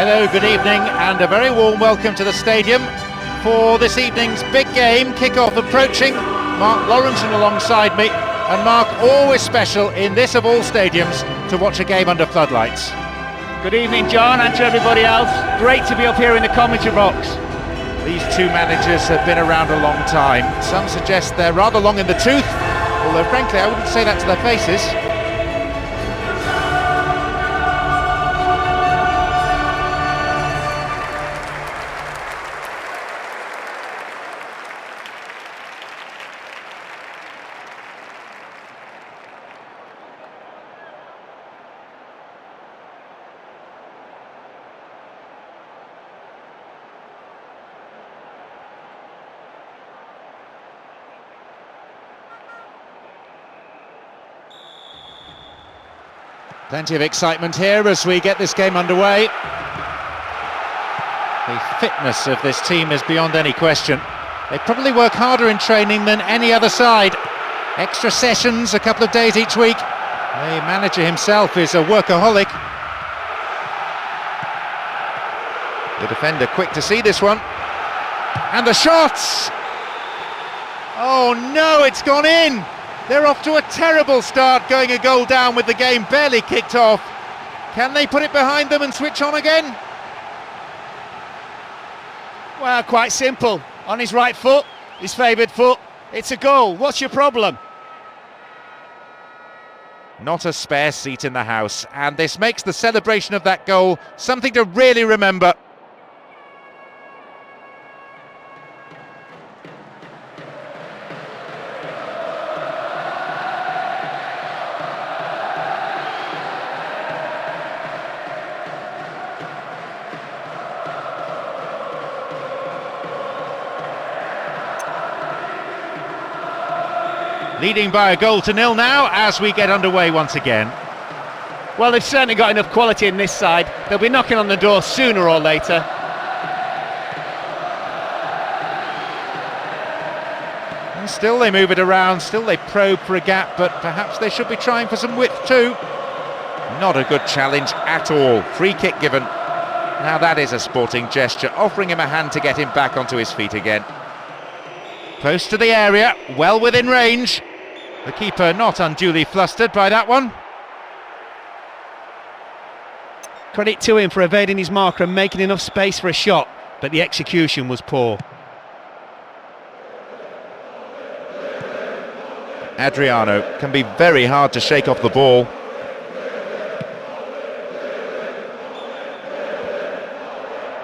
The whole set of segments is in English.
Hello, good evening, and a very warm welcome to the stadium for this evening's big game. Kick-off approaching. Mark Lawrenson alongside me, and Mark, always special in this of all stadiums to watch a game under floodlights. Good evening, John, and to everybody else. Great to be up here in the commentary box. These two managers have been around a long time. Some suggest they're rather long in the tooth, although frankly I wouldn't say that to their faces. Plenty of excitement here as we get this game underway. The fitness of this team is beyond any question. They probably work harder in training than any other side. Extra sessions, a couple of days each week. The manager himself is a workaholic. The defender quick to see this one. And the shots! Oh no, it's gone in! They're off to a terrible start, going a goal down with the game barely kicked off. Can they put it behind them and switch on again? Well, quite simple. On his right foot, his favoured foot, it's a goal. What's your problem? Not a spare seat in the house, and this makes the celebration of that goal something to really remember. Leading by a goal to nil now as we get underway once again. Well, they've certainly got enough quality in this side. They'll be knocking on the door sooner or later. And still they move it around, still they probe for a gap, but perhaps they should be trying for some width too. Not a good challenge at all. Free kick given. Now that is a sporting gesture, offering him a hand to get him back onto his feet again. Close to the area, well within range. The keeper not unduly flustered by that one. Credit to him for evading his marker and making enough space for a shot, but the execution was poor. Adriano can be very hard to shake off the ball.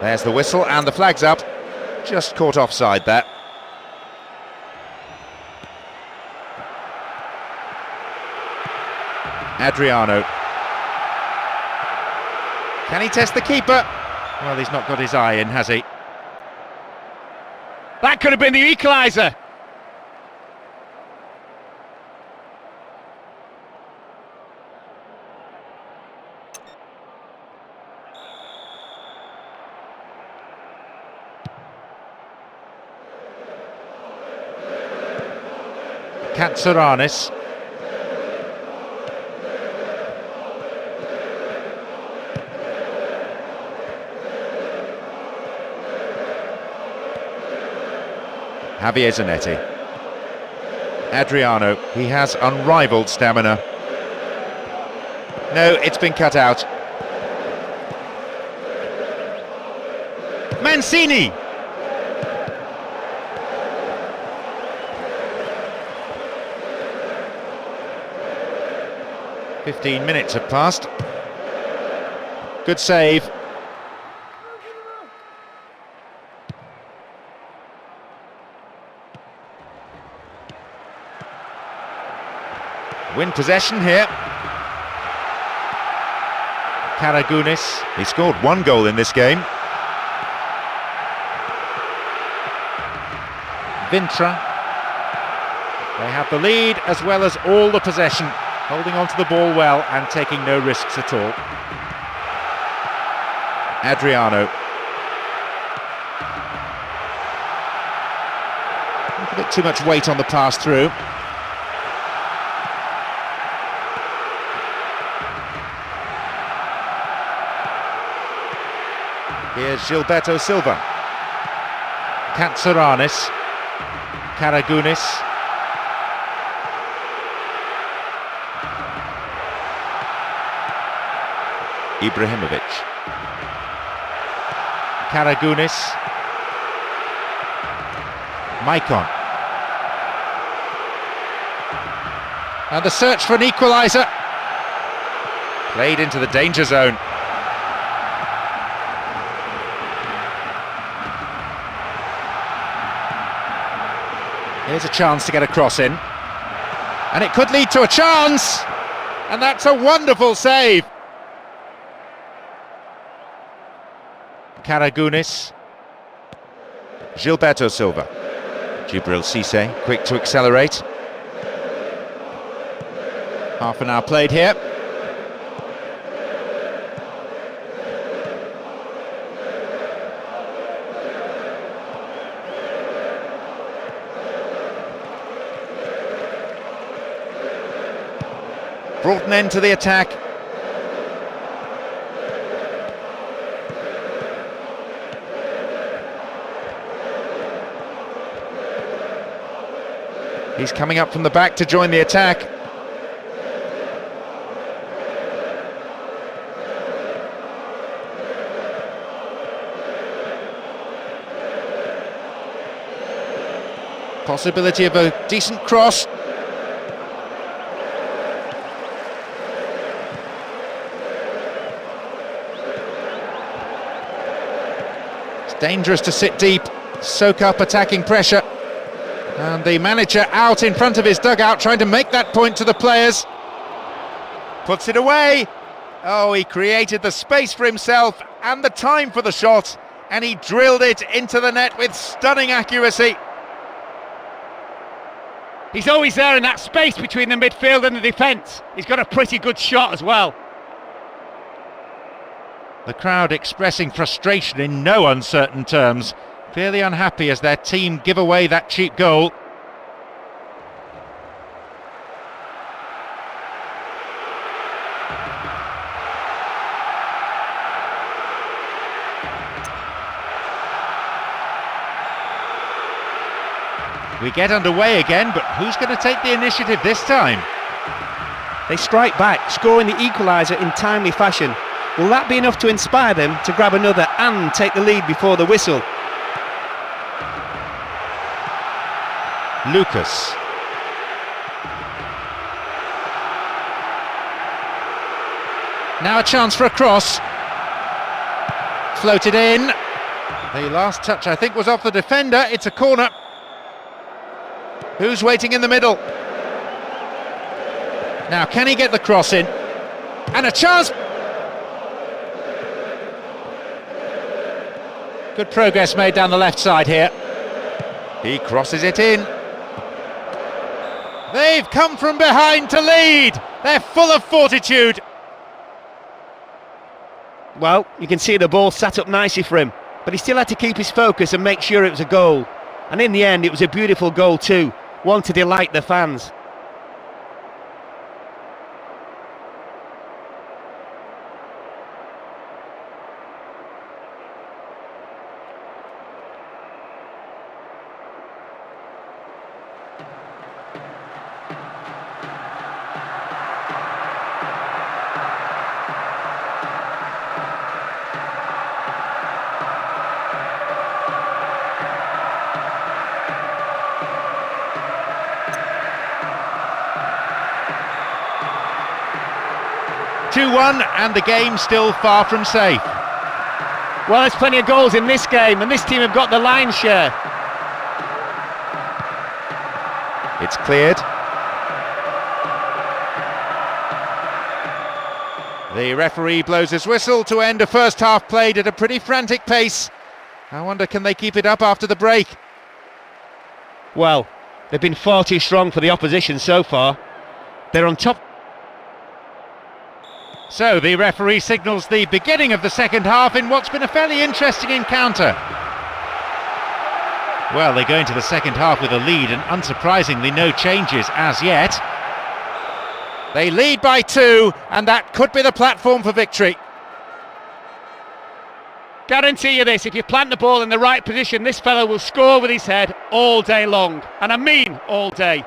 There's the whistle and the flag's up. Just caught offside there. Adriano. Can he test the keeper? Well, he's not got his eye in, has he? That could have been the equaliser. Katsourakis. Javier Zanetti. Adriano, he has unrivaled stamina. No, it's been cut out. Mancini! "15 minutes have passed. Good save. Win possession here. Karagounis, he scored one goal in this game. Vintra. They have the lead as well as all the possession, holding on to the ball well and taking no risks at all. Adriano. A bit too much weight on the pass through. Here's Gilberto Silva. Katsuranis. Karagounis. Ibrahimovic. Karagounis. Maicon. And the search for an equaliser. Played into the danger zone. Here's a chance to get a cross in. And it could lead to a chance. And that's a wonderful save. Karagounis. Gilberto Silva. Djibril Cissé, quick to accelerate. Half an hour played here. Brought an end to the attack. He's coming up from the back to join the attack. Possibility of a decent cross. It's dangerous to sit deep, soak up attacking pressure. And the manager out in front of his dugout trying to make that point to the players. Puts it away. Oh, he created the space for himself and the time for the shot, and he drilled it into the net with stunning accuracy. He's always there in that space between the midfield and the defence. He's got a pretty good shot as well. The crowd expressing frustration in no uncertain terms. Fairly unhappy as their team give away that cheap goal. We get underway again, but who's going to take the initiative this time? They strike back, scoring the equaliser in timely fashion. Will that be enough to inspire them to grab another and take the lead before the whistle? Lucas. Now a chance for a cross. Floated in. The last touch, I think, was off the defender. It's a corner. Who's waiting in the middle? Now, can he get the cross in? And a chance! Good progress made down the left side here. He crosses it in. They've come from behind to lead. They're full of fortitude. Well, you can see the ball sat up nicely for him, but he still had to keep his focus and make sure it was a goal. And in the end, it was a beautiful goal too, one to delight the fans. And the game still far from safe. Well, there's plenty of goals in this game, and this team have got the lion's share. It's cleared. The referee blows his whistle to end a first half played at a pretty frantic pace. I wonder, can they keep it up after the break? Well, they've been far too strong for the opposition so far. They're on top. So the referee signals the beginning of the second half in what's been a fairly interesting encounter. Well, they go into the second half with a lead, and unsurprisingly no changes as yet. They lead by 2, and that could be the platform for victory. Guarantee you this, if you plant the ball in the right position, this fellow will score with his head all day long. And I mean all day.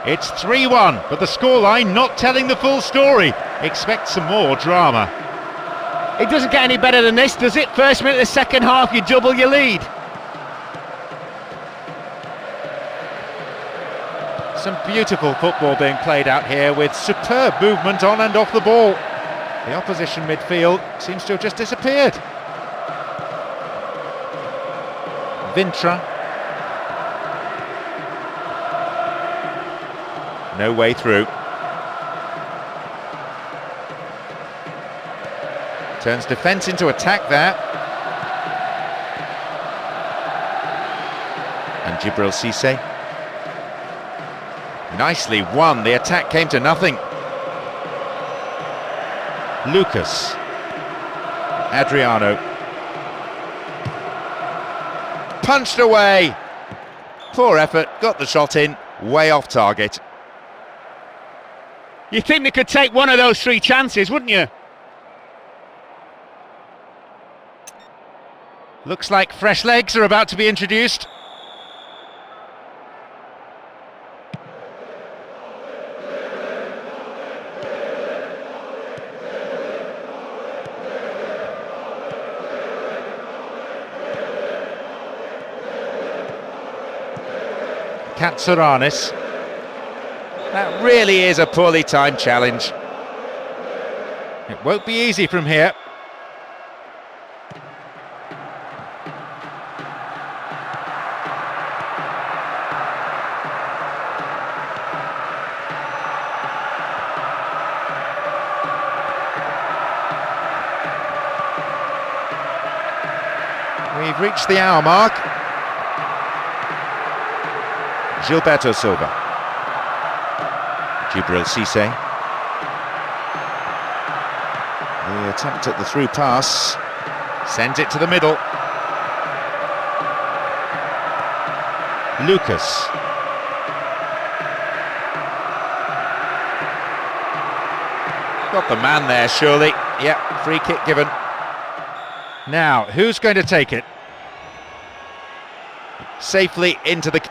It's 3-1, but the scoreline not telling the full story. Expect some more drama. It doesn't get any better than this, does it? First minute of the second half, you double your lead. Some beautiful football being played out here with superb movement on and off the ball. The opposition midfield seems to have just disappeared. Vintra. No way through. Turns defence into attack there. And Djibril Cissé. Nicely won. The attack came to nothing. Lucas. Adriano. Punched away. Poor effort. Got the shot in. Way off target. You think they could take one of those three chances, wouldn't you? Looks like fresh legs are about to be introduced. Katsourakis. That really is a poorly timed challenge. It won't be easy from here. We've reached the hour mark. Gilberto Silva. Djibril Cissé. The attempt at the through pass. Sends it to the middle. Lucas. Got the man there, surely. Yep, free kick given. Now, who's going to take it? Safely into the...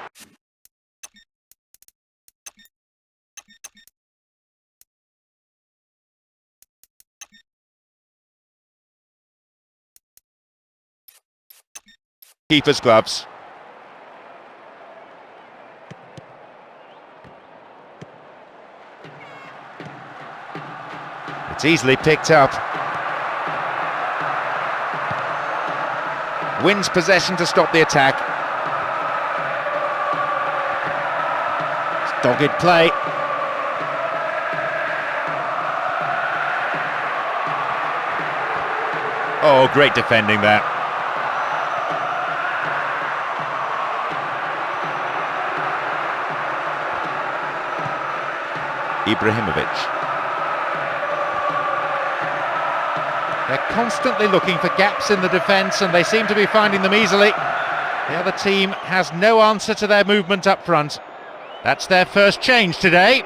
keeper's gloves. It's easily picked up. Wins possession to stop the attack. It's dogged play. Oh, great defending there. Ibrahimovic. They're constantly looking for gaps in the defence and they seem to be finding them easily. The other team has no answer to their movement up front. That's their first change today.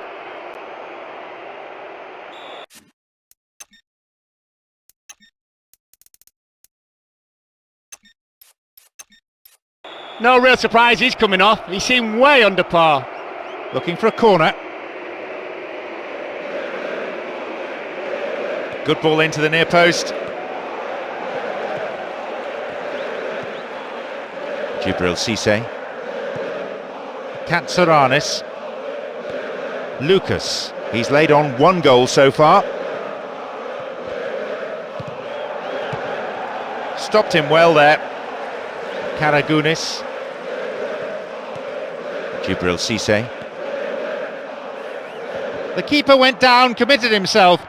No real surprise he's coming off. He seemed way under par. Looking for a corner. Good ball into the near post. Djibril Cissé. Katsourakis. Lucas. He's laid on one goal so far. Stopped him well there. Karagounis. Djibril Cissé. The keeper went down, committed himself.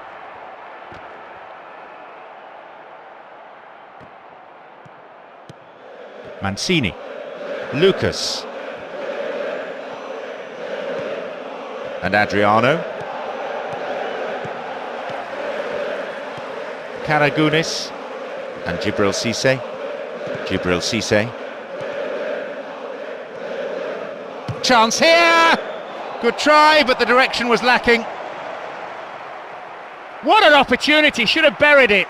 Mancini. Lucas. And Adriano. Karagounis. And Djibril Cissé. Djibril Cissé. Chance here! Good try, but the direction was lacking. What an opportunity, should have buried it.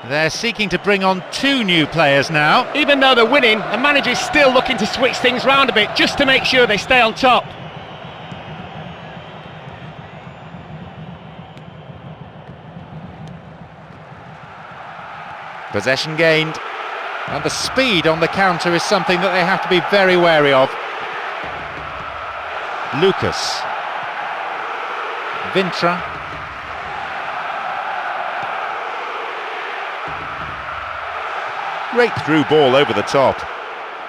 They're seeking to bring on 2 new players now. Even though they're winning, the manager's still looking to switch things round a bit, just to make sure they stay on top. Possession gained, and the speed on the counter is something that they have to be very wary of. Lucas. Vintra. Great through ball over the top.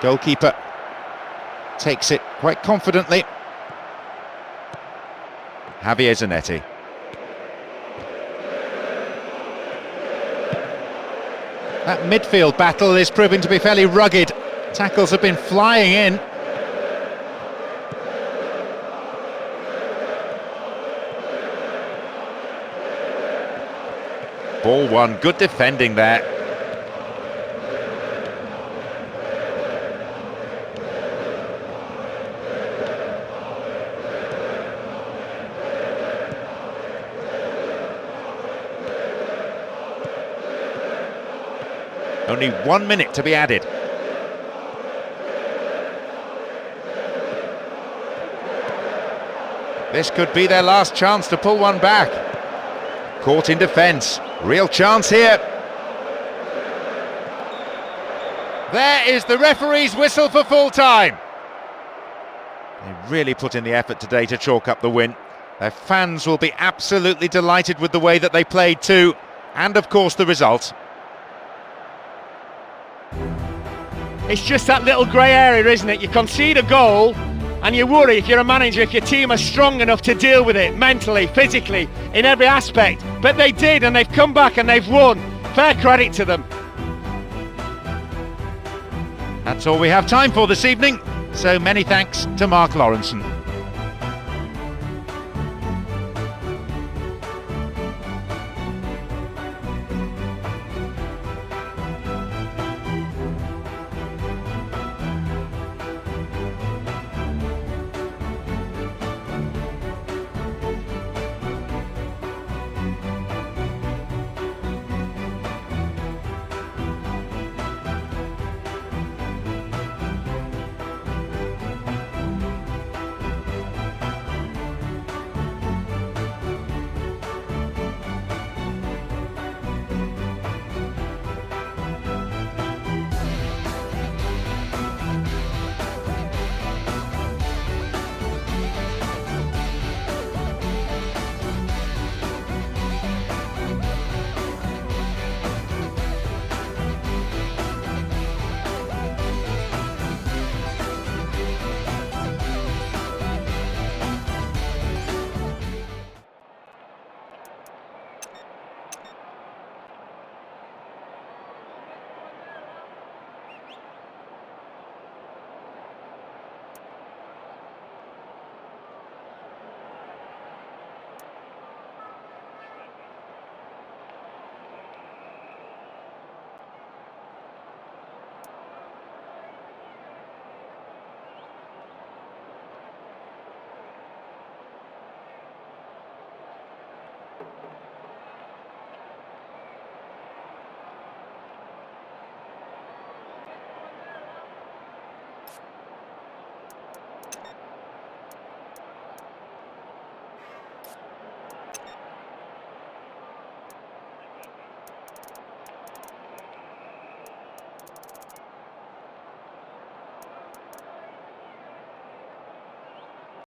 Goalkeeper takes it quite confidently. Javier Zanetti. That midfield battle is proving to be fairly rugged. Tackles have been flying in. Ball won, good defending there. Only 1 minute to be added. This could be their last chance to pull one back. Caught in defence. Real chance here. There is the referee's whistle for full time. They really put in the effort today to chalk up the win. Their fans will be absolutely delighted with the way that they played too, and of course the result. It's just that little grey area, isn't it? You concede a goal and you worry, if you're a manager, if your team are strong enough to deal with it mentally, physically, in every aspect. But they did, and they've come back and they've won. Fair credit to them. That's all we have time for this evening, so many thanks to Mark Lawrenson.